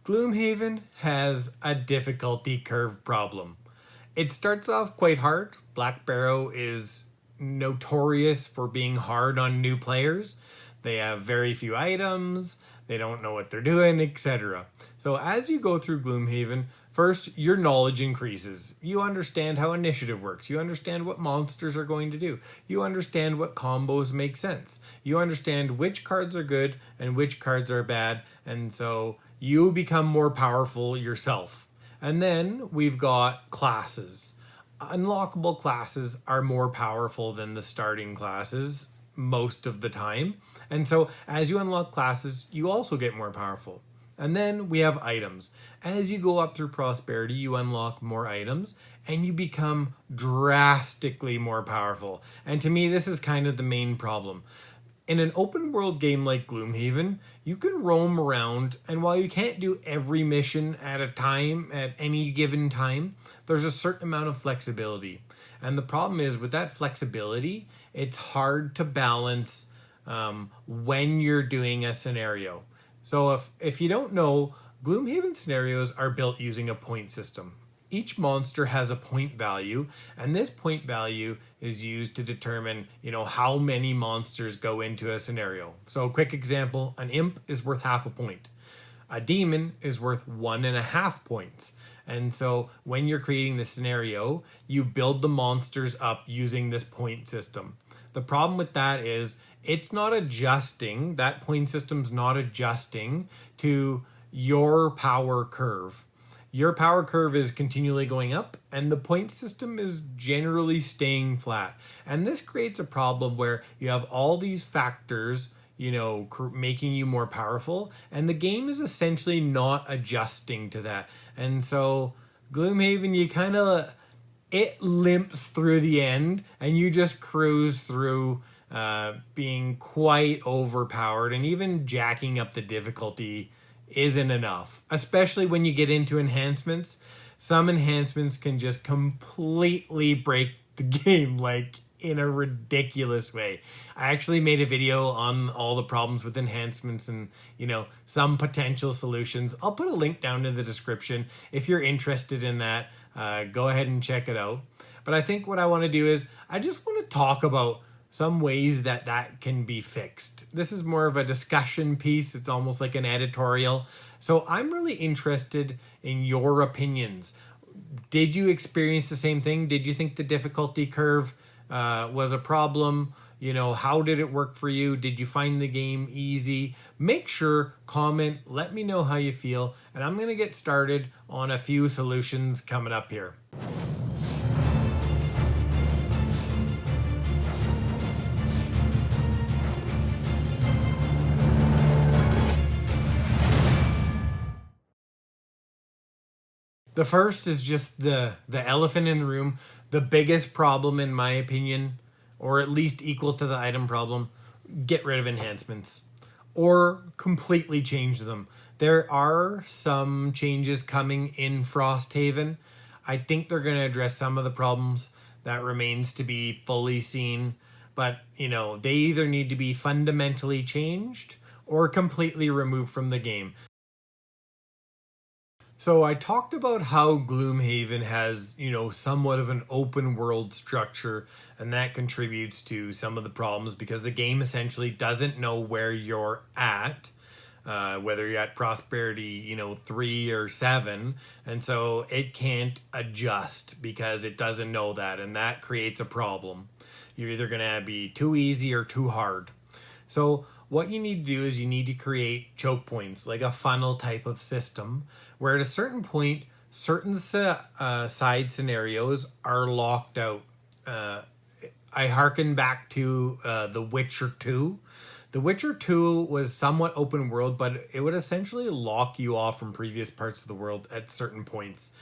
Gloomhaven has a difficulty curve problem. It starts off quite hard. Black Barrow is notorious for being hard on new players. They have very few items, they don't know what they're doing, etc. So as you go through Gloomhaven, first your knowledge increases. You understand how initiative works. You understand what monsters are going to do. You understand what combos make sense. You understand which cards are good and which cards are bad, and so you become more powerful yourself. And then we've got classes. Unlockable classes are more powerful than the starting classes most of the time. And so as you unlock classes, you also get more powerful. And then we have items. As you go up through prosperity, you unlock more items and you become drastically more powerful. And to me, this is kind of the main problem. In an open world game like Gloomhaven, you can roam around, and while you can't do every mission at a time, at any given time, there's a certain amount of flexibility. And the problem is with that flexibility, it's hard to balance when you're doing a scenario. So if you don't know, Gloomhaven scenarios are built using a point system. Each monster has a point value, and this point value is used to determine, how many monsters go into a scenario. So a quick example, an imp is worth half a point. A demon is worth 1.5 points. And so when you're creating the scenario, you build the monsters up using this point system. The problem with that is it's not adjusting, that point system's not adjusting to your power curve. Your power curve is continually going up and the point system is generally staying flat. And this creates a problem where you have all these factors, making you more powerful, and the game is essentially not adjusting to that. And so Gloomhaven, it limps through the end and you just cruise through being quite overpowered, and even jacking up the difficulty isn't enough, especially when you get into enhancements. Some enhancements can just completely break the game, in a ridiculous way. I actually made a video on all the problems with enhancements and, some potential solutions. I'll put a link down in the description. If you're interested in that, go ahead and check it out. But I think what I want to do is I just want to talk about some ways that can be fixed. This is more of a discussion piece. It's almost like an editorial. So I'm really interested in your opinions. Did you experience the same thing? Did you think the difficulty curve was a problem? How did it work for you? Did you find the game easy? Make sure, comment, let me know how you feel. And I'm going to get started on a few solutions coming up here. The first is just the elephant in the room, the biggest problem in my opinion, or at least equal to the item problem. Get rid of enhancements or completely change them. There are some changes coming in Frosthaven. I think they're going to address some of the problems that remains to be fully seen, but they either need to be fundamentally changed or completely removed from the game. So I talked about how Gloomhaven has, somewhat of an open world structure, and that contributes to some of the problems because the game essentially doesn't know where you're at, whether you're at prosperity, 3 or 7, and so it can't adjust because it doesn't know that, and that creates a problem. You're either going to be too easy or too hard. So what you need to do is you need to create choke points, like a funnel type of system, where at a certain point, certain side scenarios are locked out. I hearken back to The Witcher 2. The Witcher 2 was somewhat open world, but it would essentially lock you off from previous parts of the world at certain points.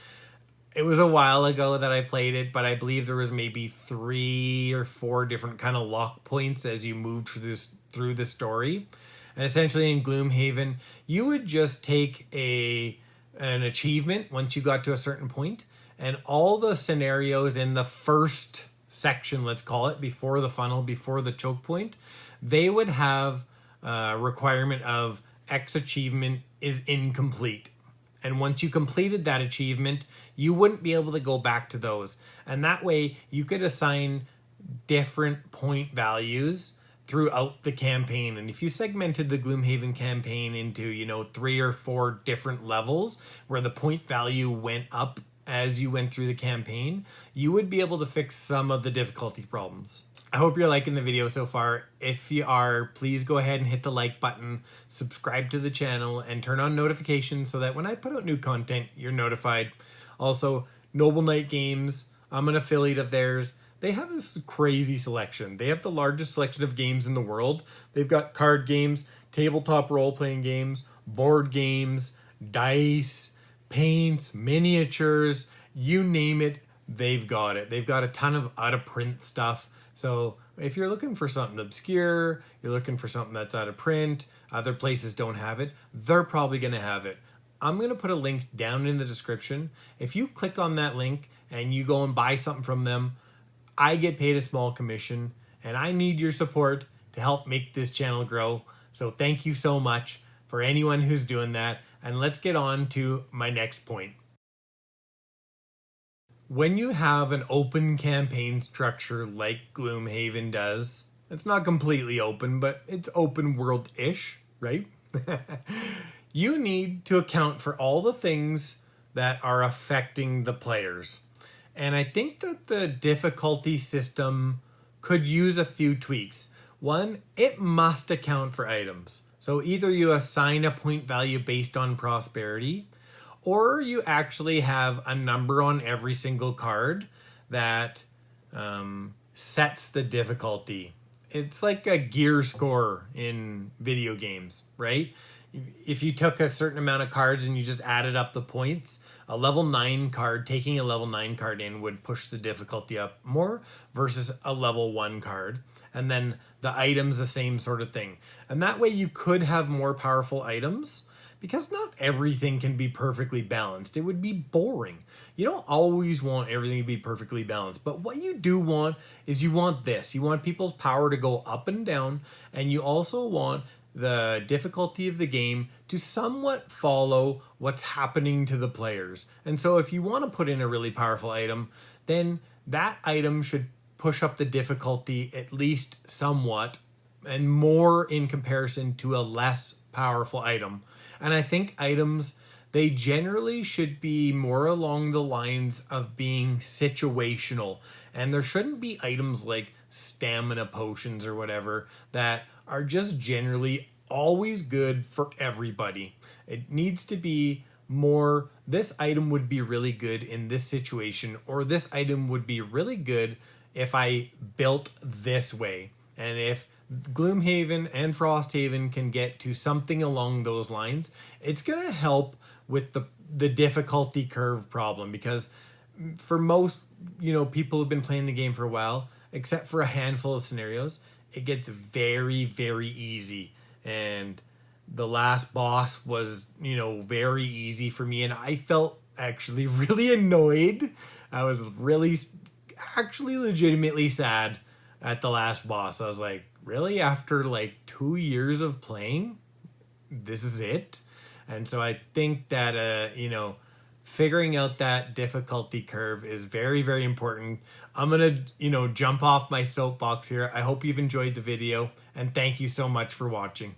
It was a while ago that I played it, but I believe there was maybe 3 or 4 different kind of lock points as you moved through the story. And essentially in Gloomhaven, you would just take an achievement once you got to a certain point, and all the scenarios in the first section, let's call it, before the funnel, before the choke point, they would have a requirement of X achievement is incomplete. And once you completed that achievement, you wouldn't be able to go back to those. And that way you could assign different point values throughout the campaign. And if you segmented the Gloomhaven campaign into, 3 or 4 different levels where the point value went up as you went through the campaign, you would be able to fix some of the difficulty problems. I hope you're liking the video so far. If you are, please go ahead and hit the like button, subscribe to the channel, and turn on notifications so that when I put out new content, you're notified. Also, Noble Knight Games, I'm an affiliate of theirs. They have this crazy selection. They have the largest selection of games in the world. They've got card games, tabletop role-playing games, board games, dice, paints, miniatures, you name it, they've got it. They've got a ton of out-of-print stuff. So if you're looking for something obscure, you're looking for something that's out of print, other places don't have it, they're probably going to have it. I'm going to put a link down in the description. If you click on that link and you go and buy something from them, I get paid a small commission, and I need your support to help make this channel grow. So thank you so much for anyone who's doing that. And let's get on to my next point. When you have an open campaign structure like Gloomhaven does, it's not completely open, but it's open world-ish, right? You need to account for all the things that are affecting the players. And I think that the difficulty system could use a few tweaks. One, it must account for items. So either you assign a point value based on prosperity, or you actually have a number on every single card that sets the difficulty. It's like a gear score in video games, right? If you took a certain amount of cards and you just added up the points, a level 9 card, taking a level 9 card in would push the difficulty up more versus a level 1 card. And then the items, the same sort of thing. And that way you could have more powerful items, because not everything can be perfectly balanced. It would be boring. You don't always want everything to be perfectly balanced, but what you do want is you want this. You want people's power to go up and down, and you also want the difficulty of the game to somewhat follow what's happening to the players. And so if you want to put in a really powerful item, then that item should push up the difficulty at least somewhat, and more in comparison to a less powerful item. And I think items, they generally should be more along the lines of being situational. And there shouldn't be items like stamina potions or whatever that are just generally always good for everybody. It needs to be more, this item would be really good in this situation, or this item would be really good if I built this way. And if Gloomhaven and Frosthaven can get to something along those lines, it's going to help with the difficulty curve problem, because for most, people who've been playing the game for a while, except for a handful of scenarios, it gets very, very easy. And the last boss was, very easy for me, and I felt actually really annoyed. I was really actually legitimately sad at the last boss. I was like, really? After like 2 years of playing, this is it? And so I think that, figuring out that difficulty curve is very, very important. I'm going to, jump off my soapbox here. I hope you've enjoyed the video, and thank you so much for watching.